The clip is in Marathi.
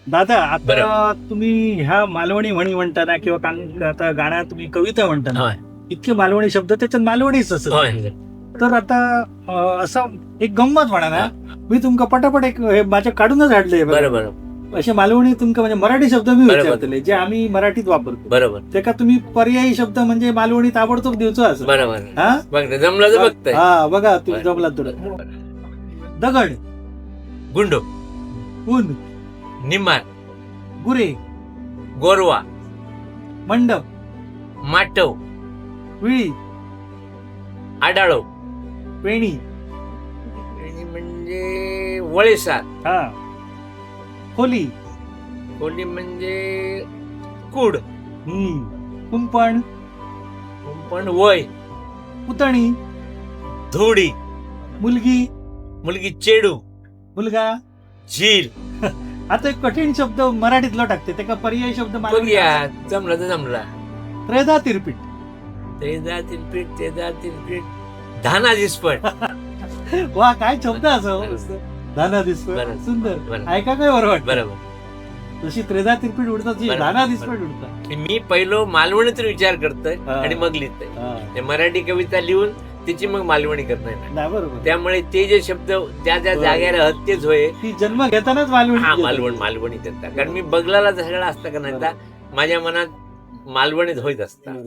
दादा आता तुम्ही ह्या मालवणी म्हणी म्हणताना किंवा आता गाण्यात तुम्ही कविता म्हणताना होय इतके मालवणी शब्द त्याच्यात मालवणीच असत. होय तर आता असं एक गंमत म्हणा ना, मी तुमका पटापट एक हे माझ्या काढूनच हाडले बरोबर असे मालवणी तुमका म्हणजे मराठी शब्द मी बरोबर. विचारतले जे आम्ही मराठीत वापरतो. बरोबर त्याका तुम्ही पर्यायी शब्द म्हणजे मालवणी ताबडतोब देऊचो असं. बरोबर हा बघ ना, जमलं तर बघताय. हा बघा तुम्ही जमला थोडं. दगड, गुंडो, ऊन, निमार, गुरे, गोरवा, मंडप, माटव, विळी, आडाळो पेणी, आणि म्हणजे वळेसार, हा खोली, कोणी म्हणजे कुड, कुंपण, पण वय, पुतणी, धुडी, मुलगी, मुलगी चेडू, मुलगा. झील. आता एक कठीण शब्द मराठीतला टाकते त्याका पर्यायी शब्द बघूया जमला तर जमला. त्रेधा तिरपीट. तेजा तिरपीट धाना दिसपट. वा काय शब्द असं धाना दिसपट. बरं. सुंदर बरं. ऐका काय बरं वाटतं. बरोबर. जशी त्रेधा तिरपीट उडतात तशी बरं. धाना दिसपट उडतात. मी पहिलो मालवणीतून विचार करतोय हा. आणि मग लिहितोय. हा. ते मराठी कविता लिहून त्याची मग मालवणी करणार. नाही, बरोबर. त्यामुळे ते जे शब्द ज्या ज्या बरं. जाग्याला हत्तेच होय ती जन्म घेतानाच मालवणी हा घेतात. मालवणी करतात. कारण मी बगलाला सगळं असतं का नाही, माझ्या मनात मालवणीत होईत असतात.